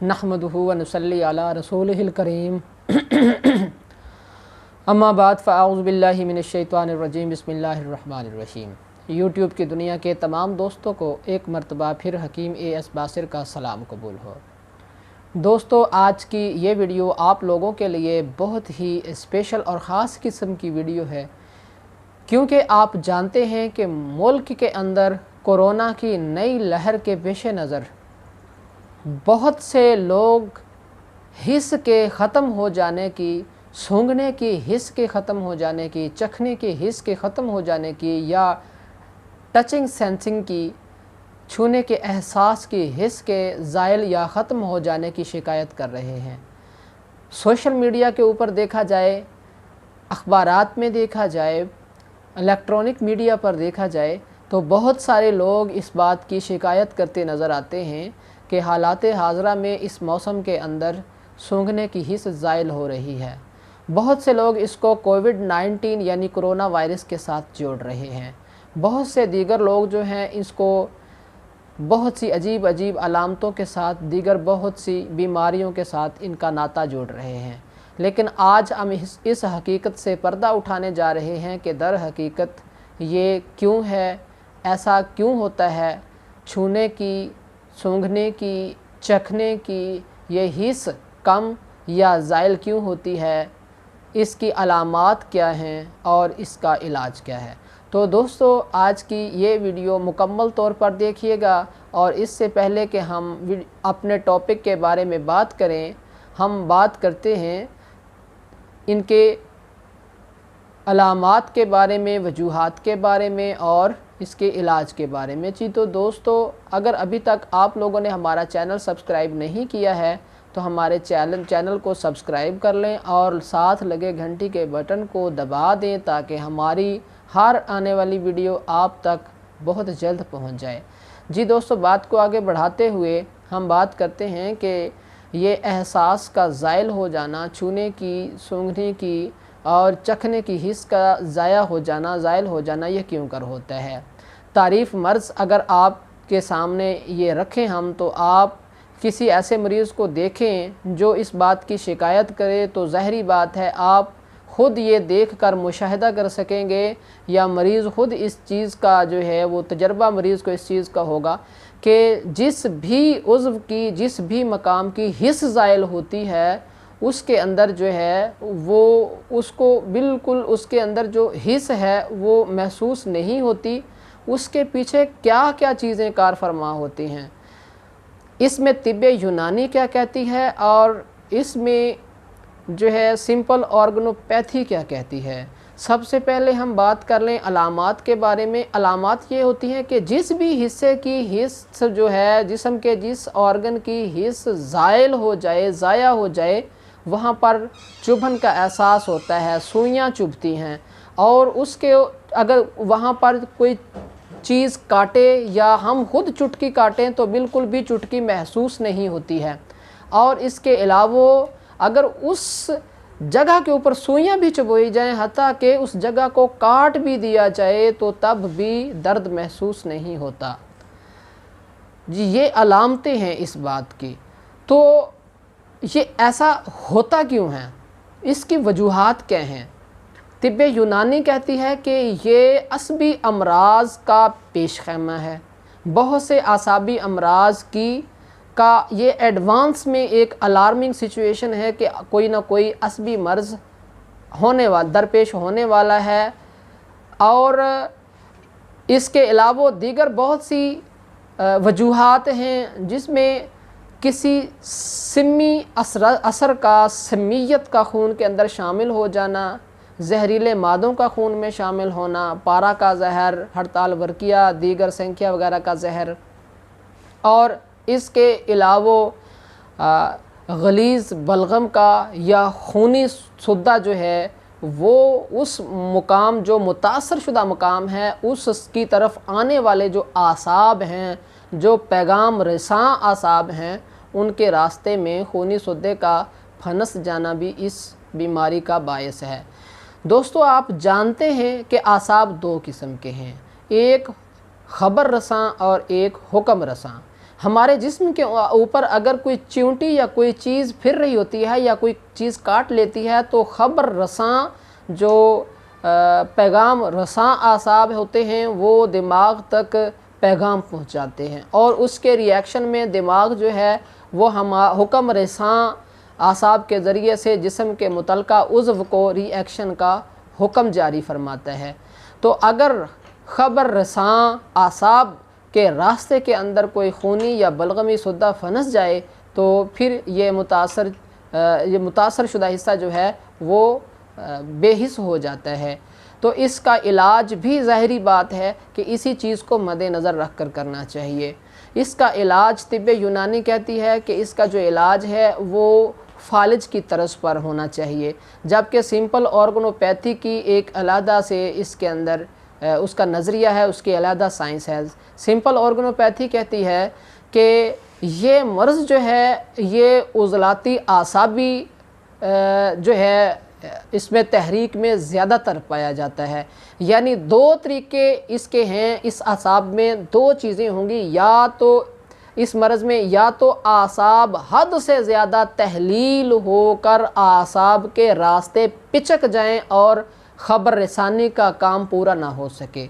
नहमदुहु व नुसल्ली अला रसूलिहिल करीम अम्मा बाद फ़अऊज़ु बिल्लाहि मिनश्शैतानिर रजीम बिस्मिल्लाहिर रहमानिर रहीम। यूट्यूब की दुनिया के तमाम दोस्तों को एक मरतबा फिर हकीम एस बासिर का सलाम कबूल हो। दोस्तों, आज की ये वीडियो आप लोगों के लिए बहुत ही स्पेशल और ख़ास किस्म की वीडियो है, क्योंकि आप जानते हैं कि मुल्क के अंदर कोरोना की नई लहर के पेश नज़र बहुत से लोग हिस्स के ख़त्म हो जाने की, सूंघने की हिस्स के ख़त्म हो जाने की, चखने की हिस्स के ख़त्म हो जाने की, या टचिंग सेंसिंग की, छूने के एहसास की हिस्स के ज़ायल या ख़त्म हो जाने की शिकायत कर रहे हैं। सोशल मीडिया के ऊपर देखा जाए, अखबारात में देखा जाए, इलेक्ट्रॉनिक मीडिया पर देखा जाए तो बहुत सारे लोग इस बात की शिकायत करते नज़र आते हैं कि हालात हाज़रा में इस मौसम के अंदर सूंघने की हिस्स ज़ायल हो रही है। बहुत से लोग इसको कोविड-19 यानी कोरोना वायरस के साथ जोड़ रहे हैं। बहुत से दीगर लोग जो हैं इसको बहुत सी अजीब अजीब अलामतों के साथ, दीगर बहुत सी बीमारियों के साथ इनका नाता जोड़ रहे हैं। लेकिन आज हम इस हकीकत से पर्दा उठाने जा रहे हैं कि दर हकीकत ये क्यों है, ऐसा क्यों होता है, छूने की, सूंघने की, चखने की ये हिस्स कम या ज़ायल क्यों होती है, इसकी अलामात क्या हैं और इसका इलाज क्या है। तो दोस्तों, आज की ये वीडियो मुकम्मल तौर पर देखिएगा। और इससे पहले कि हम अपने टॉपिक के बारे में बात करें, हम बात करते हैं इनके अलामात के बारे में, वजूहात के बारे में और इसके इलाज के बारे में। जी तो दोस्तों, अगर अभी तक आप लोगों ने हमारा चैनल सब्सक्राइब नहीं किया है तो हमारे चैनल को सब्सक्राइब कर लें और साथ लगे घंटी के बटन को दबा दें ताकि हमारी हर आने वाली वीडियो आप तक बहुत जल्द पहुंच जाए। जी दोस्तों, बात को आगे बढ़ाते हुए हम बात करते हैं कि ये एहसास का ज़ायल हो जाना, छूने की, सूंघने की और चखने की हिस्स का ज़ायल हो जाना ये क्यों कर होता है। तारीफ़ मर्ज़ अगर आपके सामने ये रखें हम, तो आप किसी ऐसे मरीज़ को देखें जो इस बात की शिकायत करे तो ज़ाहिरी बात है आप ख़ुद ये देखकर मुशाहिदा कर सकेंगे, या मरीज़ ख़ुद इस चीज़ का जो है वो तजर्बा मरीज़ को इस चीज़ का होगा कि जिस भी उज़्व की, जिस भी मकाम की हिस्स ज़ायल होती है उसके अंदर जो है वो उसको बिल्कुल उसके अंदर जो हिस्स है वो महसूस नहीं होती। उसके पीछे क्या क्या चीज़ें कार फरमा होती हैं, इसमें तिब्बे यूनानी क्या कहती है और इसमें जो है सिंपल ऑर्गनोपैथी क्या कहती है। सबसे पहले हम बात कर लें अलामात के बारे में। अलामात ये होती हैं कि जिस भी हिस्से की हिस्स जो है, जिस्म के जिस ऑर्गन की हिस्स ज़ायल हो जाए, ज़ाया हो जाए, वहाँ पर चुभन का एहसास होता है, सुइयाँ चुभती हैं और उसके अगर वहाँ पर कोई चीज़ काटे या हम खुद चुटकी काटें तो बिल्कुल भी चुटकी महसूस नहीं होती है। और इसके अलावा अगर उस जगह के ऊपर सुइयाँ भी चुभोई जाएँ, हत्ता कि उस जगह को काट भी दिया जाए तो तब भी दर्द महसूस नहीं होता। जी, ये अलामतें हैं इस बात की। तो ये ऐसा होता क्यों है, इसकी वजूहात क्या हैं। तिब्बे यूनानी कहती है कि ये असबी अमराज का पेश ख़ैमा है। बहुत से आसाबी अमराज का ये एडवांस में एक अलार्मिंग सिचुएशन है कि कोई ना कोई असबी मर्ज़ दरपेश होने वाला है। और इसके अलावा दीगर बहुत सी वजूहात हैं जिसमें किसी सिमी असर का, समीयत का खून के अंदर शामिल हो जाना, जहरीले मादों का खून में शामिल होना, पारा का जहर, हड़ताल वर्किया, दीगर संख्या वगैरह का जहर, और इसके अलावा गलीज़ बलगम का या खूनी सुद्दा जो है वो उस मुकाम जो मुतासर शुदा मुकाम है उसकी तरफ आने वाले जो आसाब हैं, जो पैगाम रसां आसाब हैं, उनके रास्ते में खूनी सुद्दे का फनस जाना भी इस बीमारी का बायस है। दोस्तों, आप जानते हैं कि आसाब दो किस्म के हैं, एक ख़बर रसां और एक हुक्म रसां। हमारे जिस्म के ऊपर अगर कोई चींटी या कोई चीज़ फिर रही होती है या कोई चीज़ काट लेती है तो ख़बर रसां जो पैगाम रसां आसाब होते हैं वो दिमाग तक पैगाम पहुंचाते हैं और उसके रिएक्शन में दिमाग जो है वो हम हुक्म रसां आसाब के ज़रिए से जिस्म के मुतल्लिका उज़्व को रिएक्शन का हुक्म जारी फरमाता है। तो अगर ख़बर रसां आसाब के रास्ते के अंदर कोई खूनी या बलगमी सद्दा फंस जाए तो फिर ये मुतासर शुदा हिस्सा जो है वो बेहिस हो जाता है। तो इसका इलाज भी ज़ाहिरी बात है कि इसी चीज़ को मद्देनज़र रख कर करना चाहिए। इसका इलाज तिब्बे यूनानी कहती है कि इसका जो इलाज है वो फालिज की तरस पर होना चाहिए, जबकि सिंपल ऑर्गनोपैथी की एक अलहदा से इसके अंदर उसका नज़रिया है, उसकी अलहदा साइंस है। सिंपल ऑर्गनोपैथी कहती है कि ये मर्ज़ जो है ये उज़लाती आसाबी जो है इसमें तहरीक में ज़्यादातर पाया जाता है। यानी दो तरीके इसके हैं, इस आसाब में दो चीज़ें होंगी, या तो इस मर्ज़ में या तो आसाब हद से ज़्यादा तहलील होकर आसाब के रास्ते पिचक जाएं और ख़बर रसानी का काम पूरा ना हो सके।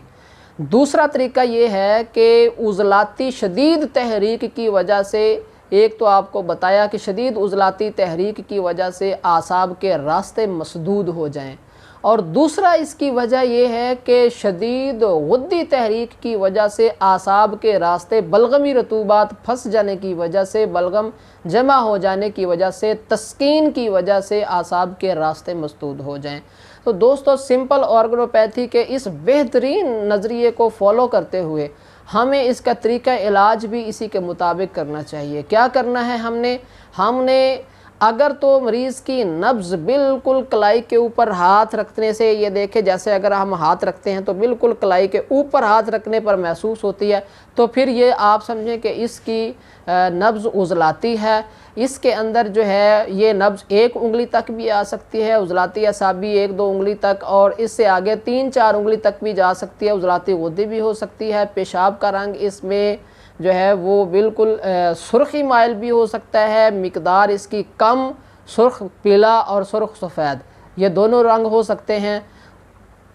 दूसरा तरीका ये है कि उज़लाती शदीद तहरीक की वजह से, एक तो आपको बताया कि शदीद उज़लाती तहरीक की वजह से आसाब के रास्ते मसदूद हो जाएं, और दूसरा इसकी वजह यह है कि शदीद गुद्दी तहरीक की वजह से आसाब के रास्ते बलगमी रतूबात फंस जाने की वजह से, बलगम जमा हो जाने की वजह से, तस्कीन की वजह से आसाब के रास्ते मसदूद हो जाएं। तो दोस्तों, सिंपल ऑर्गनोपैथी के इस बेहतरीन नज़रिए को फॉलो करते हुए हमें इसका तरीका इलाज भी इसी के मुताबिक करना चाहिए। क्या करना है हमने अगर तो मरीज़ की नब्ज़ बिल्कुल कलाई के ऊपर हाथ रखने से, ये देखें जैसे अगर हम हाथ रखते हैं तो बिल्कुल कलाई के ऊपर हाथ रखने पर महसूस होती है, तो फिर ये आप समझें कि इसकी नब्ज़ उज़लाती है। इसके अंदर जो है ये नब्ज़ 1 उंगली तक भी आ सकती है, उज़लाती असाबी 1-2 उंगली तक, और इससे आगे 3-4 उंगली तक भी जा सकती है, उज़लाती गुद्दी भी हो सकती है। पेशाब का रंग इसमें जो है वो बिल्कुल सुर्खी माइल भी हो सकता है, मिकदार इसकी कम, सुर्ख पीला और सुर्ख सफ़ेद, ये दोनों रंग हो सकते हैं।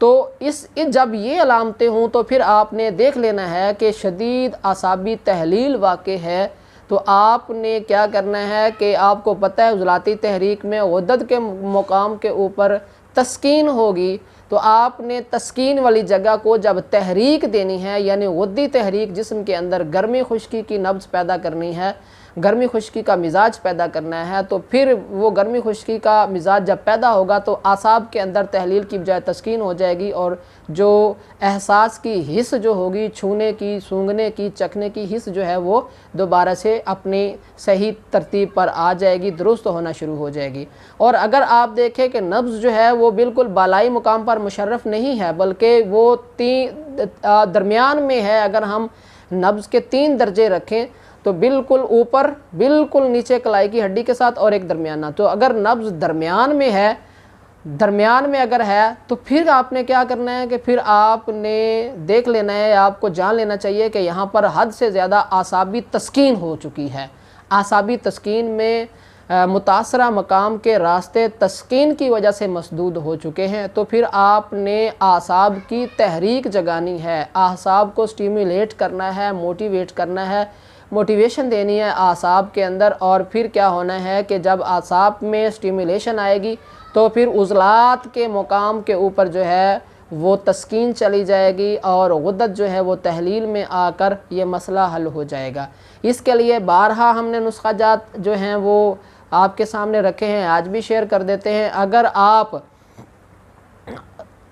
तो जब ये अलामतें हों तो फिर आपने देख लेना है कि शदीद आसाबी तहलील वाक़े है। तो आपने क्या करना है कि आपको पता है उज़लाती तहरीक में गुद्दत के मुकाम के ऊपर तस्कीन होगी, तो आपने तस्कीन वाली जगह को जब तहरीक देनी है, यानी गुद्दी तहरीक जिस्म के अंदर गर्मी खुश्की की नब्ज़ पैदा करनी है, गर्मी खुश्की का मिजाज पैदा करना है, तो फिर वो गर्मी खुश्की का मिजाज जब पैदा होगा तो आसाब के अंदर तहलील की बजाय तस्कीन हो जाएगी, और जो एहसास की हिस्स जो होगी, छूने की, सूंघने की, चखने की हिस्स जो है वो दोबारा से अपनी सही तरतीब पर आ जाएगी, दुरुस्त होना शुरू हो जाएगी। और अगर आप देखें कि नब्ज़ जो है वो बिल्कुल बालाई मुकाम पर मुशर्रफ नहीं है, बल्कि वो दरमियान में है, अगर हम नब्ज़ के 3 दर्जे रखें तो बिल्कुल ऊपर, बिल्कुल नीचे कलाई की हड्डी के साथ, और एक दरमियाना। तो अगर नब्ज़ दरमियान में है, दरमियान में अगर है, तो फिर आपने क्या करना है कि फिर आपने देख लेना है, आपको जान लेना चाहिए कि यहाँ पर हद से ज़्यादा आसाबी तस्कीन हो चुकी है। आसाबी तस्कीन में मुतासरा मकाम के रास्ते तस्कीन की वजह से मसदूद हो चुके हैं। तो फिर आपने आसाब की तहरीक जगानी है, आसाब को स्टिमुलेट करना है, मोटिवेट करना है, मोटिवेशन देनी है आसाब के अंदर। और फिर क्या होना है कि जब आसाब में स्टिमुलेशन आएगी तो फिर उज़लात के मुकाम के ऊपर जो है वो तस्कीन चली जाएगी, और गुद्दत जो है वो तहलील में आकर ये मसला हल हो जाएगा। इसके लिए बारहा हमने नुस्ख़ाजात जो हैं वो आपके सामने रखे हैं, आज भी शेयर कर देते हैं। अगर आप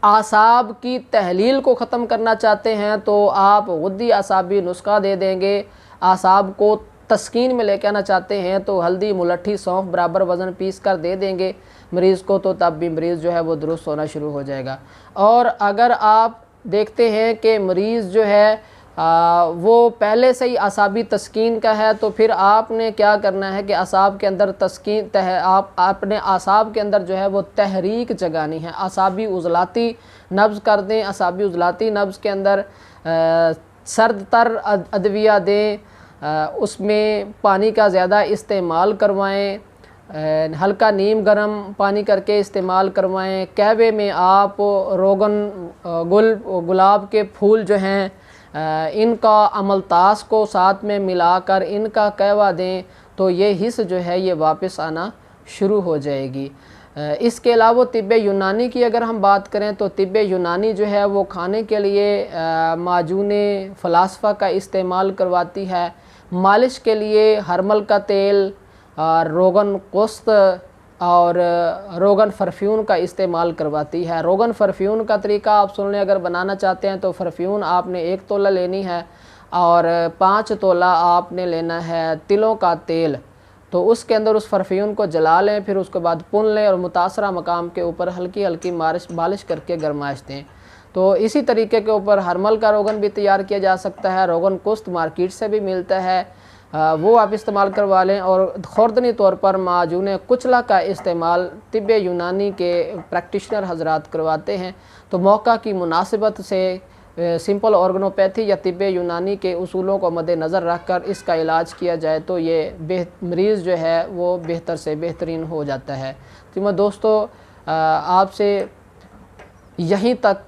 आसाब की तहलील को ख़त्म करना चाहते हैं तो आप गुद्दी आसाबी नुस्खा दे देंगे। आसाब को तस्कीन में लेके आना चाहते हैं तो हल्दी, मुलट्ठी, सौंफ बराबर वज़न पीस कर दे देंगे मरीज़ को, तो तब भी मरीज़ जो है वो दुरुस्त होना शुरू हो जाएगा। और अगर आप देखते हैं कि मरीज़ जो है वो पहले से ही आसाबी तस्कीन का है, तो फिर आपने क्या करना है कि आसाब के अंदर आप अपने आसाब के अंदर जो है वो तहरीक जगानी है, आसाबी उज़लाती नब्ज़ कर दें। आसाबी उज़लाती नब्ज़ के अंदर सर्द तर अदविया दें, उसमें पानी का ज़्यादा इस्तेमाल करवाएं, हल्का नीम गर्म पानी करके इस्तेमाल करवाएं। कहवे में आप गुलाब के फूल जो हैं इनका अमलतास को साथ में मिलाकर इनका कहवा दें तो ये हिस्स जो है ये वापस आना शुरू हो जाएगी। इसके अलावा तिब्बे यूनानी की अगर हम बात करें तो तिब्बे यूनानी जो है वो खाने के लिए माजून फ़लासफ़ा का इस्तेमाल करवाती है। मालिश के लिए हरमल का तेल, रोगन कुस्त और रोगन परफ्यूम का इस्तेमाल करवाती है। रोगन परफ्यूम का तरीका आप सुन लें, अगर बनाना चाहते हैं तो परफ्यूम आपने 1 तोला लेनी है और 5 तोला आपने लेना है तिलों का तेल। तो उसके अंदर उस परफ्यूम को जला लें, फिर उसके बाद पुन लें और मुतासरा मकाम के ऊपर हल्की हल्की मालिश करके गरमाइश दें। तो इसी तरीके के ऊपर हरमल का रोगन भी तैयार किया जा सकता है। रोगन कुस्त मार्केट से भी मिलता है, वो आप इस्तेमाल करवा लें। और खुर्दनी तौर पर माजून कुचला का इस्तेमाल तिब्बे यूनानी के प्रैक्टिशनर हजरात करवाते हैं। तो मौका की मुनासिबत से सिंपल ऑर्गनोपैथी या तिब्बे यूनानी के उसूलों को मद्देनज़र रख कर इसका इलाज किया जाए तो ये मरीज़ जो है वो बेहतर से बेहतरीन हो जाता है। तो मैं दोस्तों आपसे यहीं तक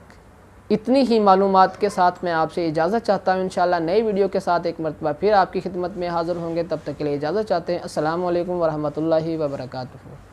इतनी ही मालूमात के साथ मैं आपसे इजाज़त चाहता हूँ। इंशाल्लाह नई वीडियो के साथ एक मरतबा फिर आपकी खिदमत में हाज़िर होंगे। तब तक के लिए इजाज़त चाहते हैं। अस्सलामु अलैकुम वरहमतुल्लाहि वबरकातुहू।